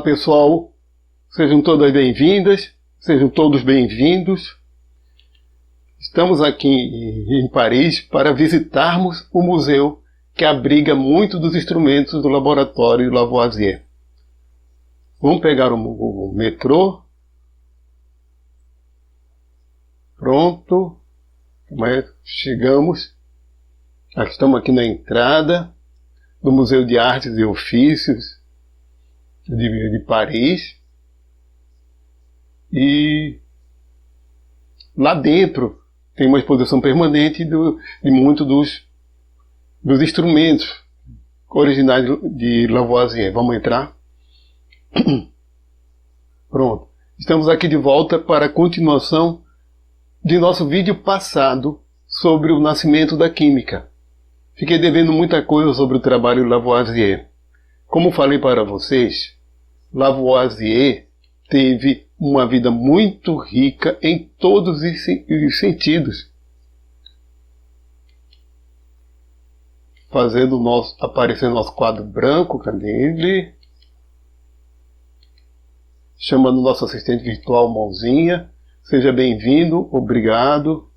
Olá pessoal, sejam todas bem-vindas, sejam todos bem-vindos. Estamos aqui em Paris para visitarmos o museu que abriga muito dos instrumentos do laboratório Lavoisier. Vamos pegar o metrô. Pronto, chegamos. Estamos aqui na entrada do Museu de Artes e Ofícios de Paris. E lá dentro tem uma exposição permanente de muitos dos instrumentos originais de Lavoisier. Vamos entrar? Pronto. Estamos aqui de volta para a continuação de nosso vídeo passado sobre o nascimento da química. Fiquei devendo muita coisa sobre o trabalho de Lavoisier. Como falei para vocês, Lavoisier teve uma vida muito rica em todos os sentidos, fazendo aparecer nosso quadro branco, cadê ele? Chamando nosso assistente virtual Mãozinha. Seja bem-vindo, obrigado.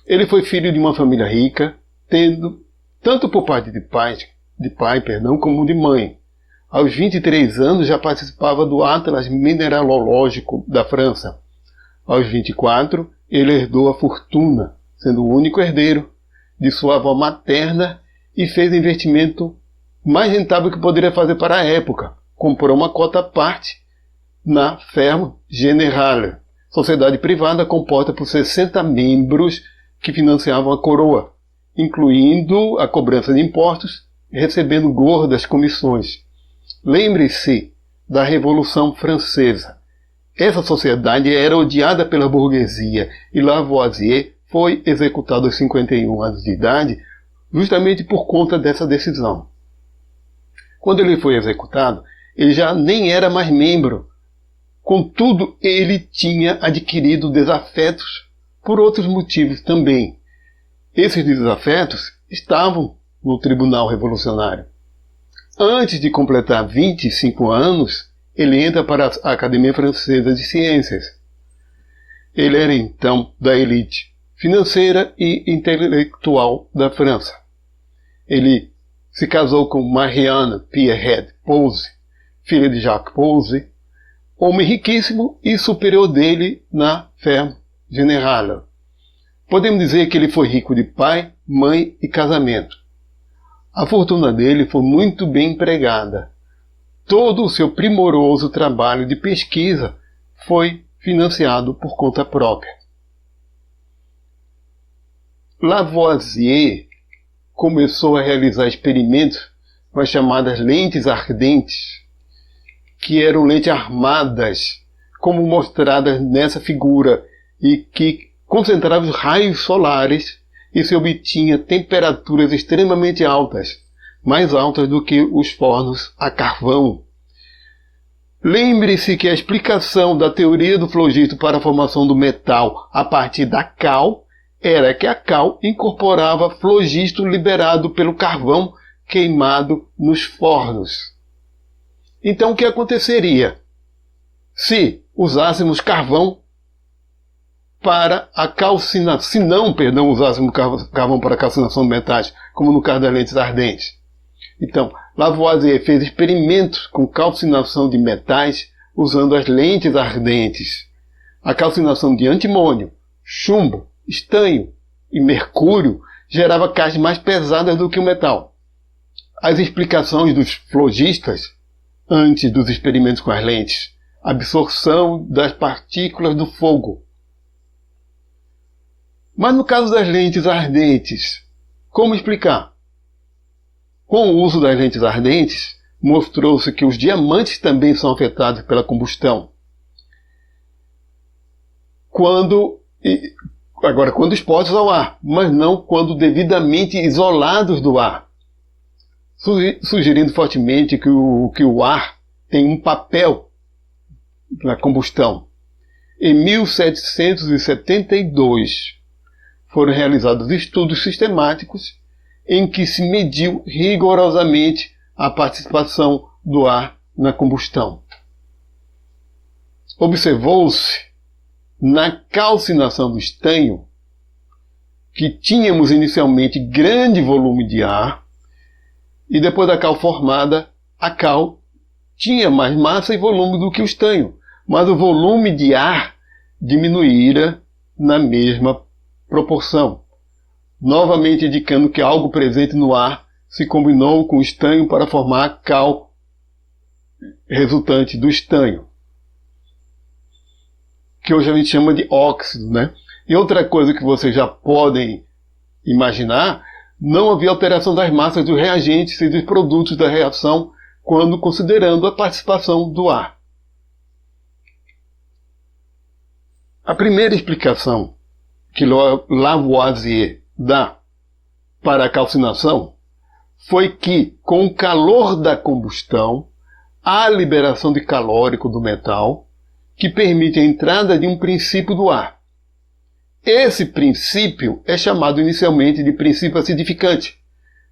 Ele foi filho de uma família rica, tendo tanto por parte de pai, como de mãe. Aos 23 anos já participava do Atlas Mineralógico da França. Aos 24, ele herdou a fortuna, sendo o único herdeiro de sua avó materna, e fez o investimento mais rentável que poderia fazer para a época. Comprou uma cota à parte na Ferme Générale, sociedade privada composta por 60 membros que financiavam a coroa, incluindo a cobrança de impostos, recebendo gordas comissões. Lembre-se da Revolução Francesa. Essa sociedade era odiada pela burguesia e Lavoisier foi executado aos 51 anos de idade justamente por conta dessa decisão. Quando ele foi executado, ele já nem era mais membro. Contudo, ele tinha adquirido desafetos por outros motivos também. Esses desafetos estavam no Tribunal Revolucionário. Antes de completar 25 anos, ele entra para a Academia Francesa de Ciências. Ele era então da elite financeira e intelectual da França. Ele se casou com Marianne Pierrette Pouzy, filha de Jacques Pouzy, homem riquíssimo e superior dele na Ferme Générale. Podemos dizer que ele foi rico de pai, mãe e casamento. A fortuna dele foi muito bem empregada. Todo o seu primoroso trabalho de pesquisa foi financiado por conta própria. Lavoisier começou a realizar experimentos com as chamadas lentes ardentes, que eram lentes armadas, como mostradas nessa figura, e que concentravam os raios solares e se obtinha temperaturas extremamente altas, mais altas do que os fornos a carvão. Lembre-se que a explicação da teoria do flogisto para a formação do metal a partir da cal era que a cal incorporava flogisto liberado pelo carvão queimado nos fornos. Então o que aconteceria se usássemos carvão para a calcinação, se não, usássemos carvão para a calcinação de metais, como no caso das lentes ardentes? Então, Lavoisier fez experimentos com calcinação de metais usando as lentes ardentes. A calcinação de antimônio, chumbo, estanho e mercúrio gerava cargas mais pesadas do que o metal. As explicações dos flogistas, antes dos experimentos com as lentes: absorção das partículas do fogo. Mas no caso das lentes ardentes, como explicar? Com o uso das lentes ardentes, mostrou-se que os diamantes também são afetados pela combustão. Quando expostos ao ar, mas não quando devidamente isolados do ar, sugerindo fortemente que o ar tem um papel na combustão. Em 1772, foram realizados estudos sistemáticos em que se mediu rigorosamente a participação do ar na combustão. Observou-se na calcinação do estanho que tínhamos inicialmente grande volume de ar e depois da cal formada, a cal tinha mais massa e volume do que o estanho, mas o volume de ar diminuíra na mesma proporção, novamente indicando que algo presente no ar se combinou com o estanho para formar a cal resultante do estanho, que hoje a gente chama de óxido, né? E outra coisa que vocês já podem imaginar, não havia alteração das massas dos reagentes e dos produtos da reação quando considerando a participação do ar. A primeira explicação que Lavoisier dá para a calcinação foi que, com o calor da combustão, há a liberação de calórico do metal, que permite a entrada de um princípio do ar. Esse princípio é chamado inicialmente de princípio acidificante,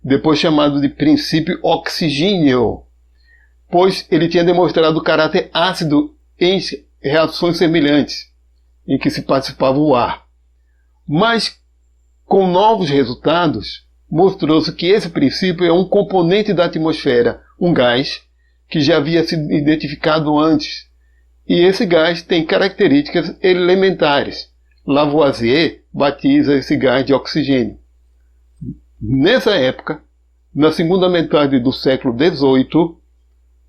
depois chamado de princípio oxigênio, pois ele tinha demonstrado o caráter ácido em reações semelhantes, em que se participava o ar. Mas, com novos resultados, mostrou-se que esse princípio é um componente da atmosfera, um gás que já havia sido identificado antes. E esse gás tem características elementares. Lavoisier batiza esse gás de oxigênio. Nessa época, na segunda metade do século XVIII,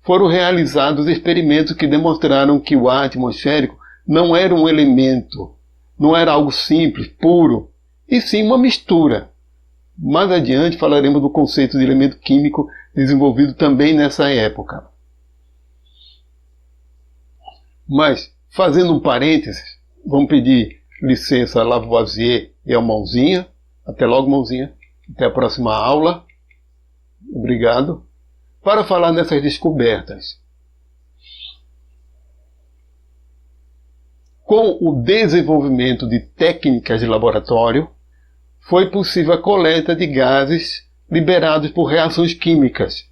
foram realizados experimentos que demonstraram que o ar atmosférico não era um elemento, não era algo simples, puro, e sim uma mistura. Mais adiante falaremos do conceito de elemento químico desenvolvido também nessa época. Mas, fazendo um parênteses, vamos pedir licença a Lavoisier e ao Mãozinha. Até logo, Mãozinha. Até a próxima aula. Obrigado. Para falar nessas descobertas. Com o desenvolvimento de técnicas de laboratório, foi possível a coleta de gases liberados por reações químicas.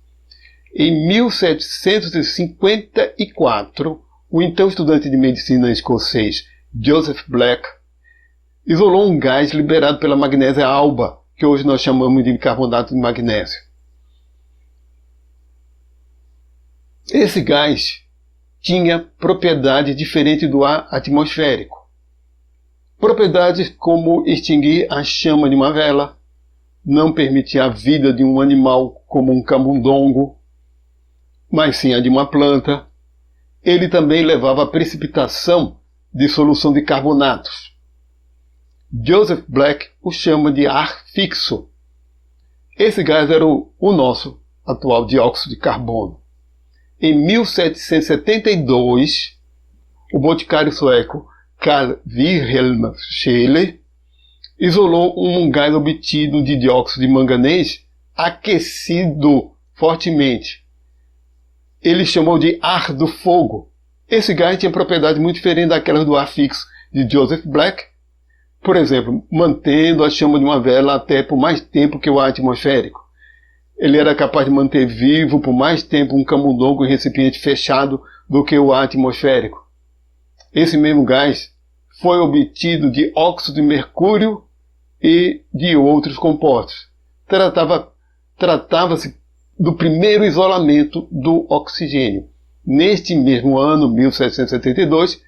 Em 1754, o então estudante de medicina escocês Joseph Black isolou um gás liberado pela magnésia alba, que hoje nós chamamos de bicarbonato de magnésio. Esse gás tinha propriedades diferentes do ar atmosférico. Propriedades como extinguir a chama de uma vela, não permitir a vida de um animal como um camundongo, mas sim a de uma planta. Ele também levava a precipitação de solução de carbonatos. Joseph Black o chama de ar fixo. Esse gás era o nosso atual dióxido de carbono. Em 1772, o boticário sueco Carl Wilhelm Scheele isolou um gás obtido de dióxido de manganês aquecido fortemente. Ele chamou de ar do fogo. Esse gás tinha propriedades muito diferentes daquelas do ar fixo de Joseph Black. Por exemplo, mantendo a chama de uma vela até por mais tempo que o ar atmosférico. Ele era capaz de manter vivo por mais tempo um camundongo em recipiente fechado do que o ar atmosférico. Esse mesmo gás foi obtido de óxido de mercúrio e de outros compostos. Tratava-se do primeiro isolamento do oxigênio. Neste mesmo ano, 1772,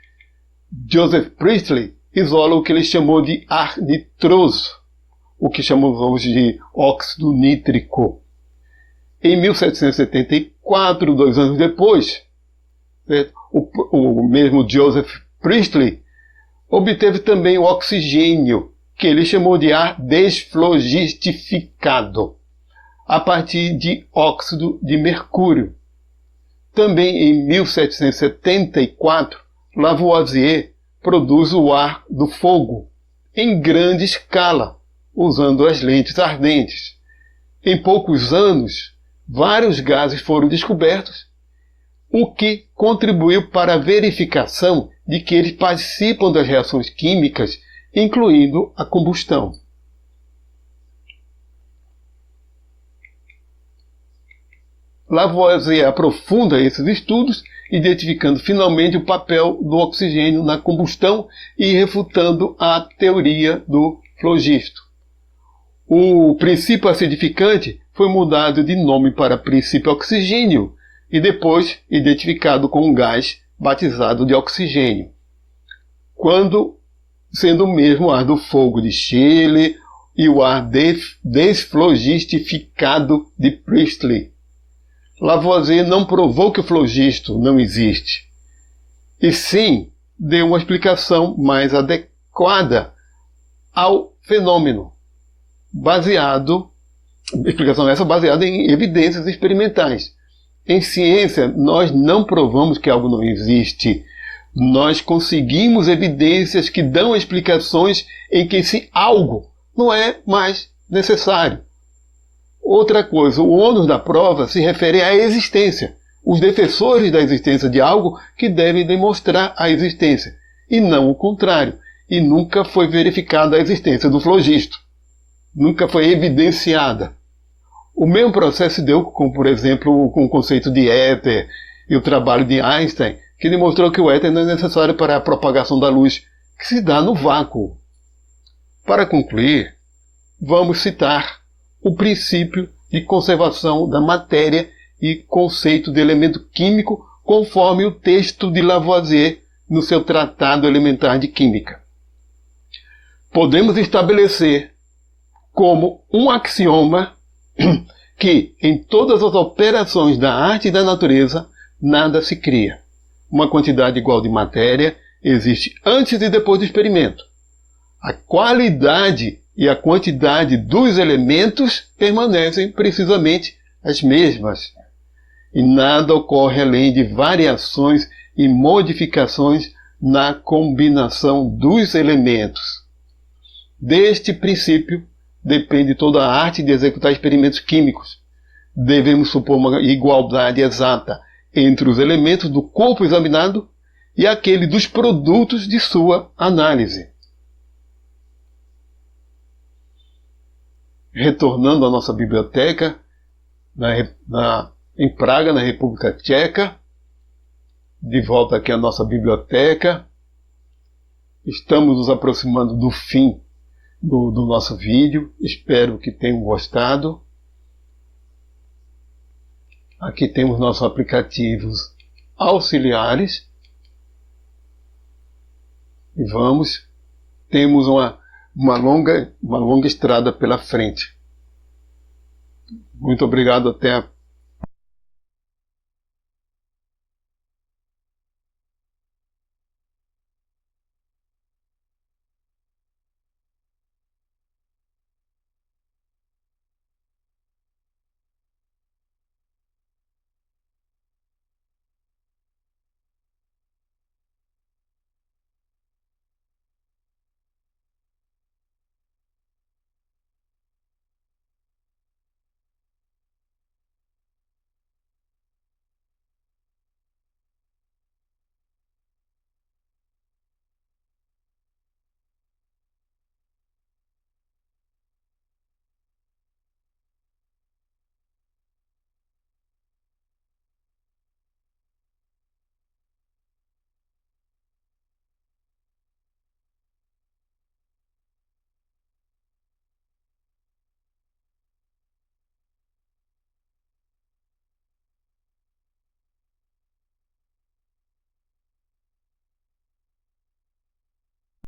Joseph Priestley isola o que ele chamou de ar nitroso, o que chamamos hoje de óxido nítrico. Em 1774, 2 anos depois, o mesmo Joseph Priestley obteve também o oxigênio, que ele chamou de ar desflogistificado, a partir de óxido de mercúrio. Também em 1774, Lavoisier produz o ar do fogo, em grande escala, usando as lentes ardentes. Em poucos anos, vários gases foram descobertos, o que contribuiu para a verificação de que eles participam das reações químicas, incluindo a combustão. Lavoisier aprofunda esses estudos, identificando finalmente o papel do oxigênio na combustão e refutando a teoria do flogisto. O princípio acidificante foi mudado de nome para princípio oxigênio e depois identificado com um gás batizado de oxigênio, quando sendo o mesmo ar do fogo de Scheele e o ar desflogistificado de Priestley. Lavoisier não provou que o flogisto não existe, e sim deu uma explicação mais adequada ao fenômeno, explicação essa baseada em evidências experimentais. Em ciência, nós não provamos que algo não existe. Nós conseguimos evidências que dão explicações em que esse algo não é mais necessário. Outra coisa, o ônus da prova se refere à existência. Os defensores da existência de algo que devem demonstrar a existência, e não o contrário. E nunca foi verificada a existência do flogisto. Nunca foi evidenciada. O mesmo processo se deu com, por exemplo, com o conceito de éter e o trabalho de Einstein, que demonstrou que o éter não é necessário para a propagação da luz, que se dá no vácuo. Para concluir, vamos citar o princípio de conservação da matéria e conceito de elemento químico conforme o texto de Lavoisier no seu Tratado Elementar de Química. Podemos estabelecer como um axioma que em todas as operações da arte e da natureza nada se cria. Uma quantidade igual de matéria existe antes e depois do experimento. A qualidade e a quantidade dos elementos permanecem precisamente as mesmas. E nada ocorre além de variações e modificações na combinação dos elementos. Deste princípio depende toda a arte de executar experimentos químicos. Devemos supor uma igualdade exata entre os elementos do corpo examinado e aquele dos produtos de sua análise. Retornando à nossa biblioteca, em Praga, na República Tcheca, de volta aqui à nossa biblioteca, estamos nos aproximando do fim do nosso vídeo. Espero que tenham gostado. Aqui temos nossos aplicativos auxiliares. E temos uma longa estrada pela frente. Muito obrigado, até a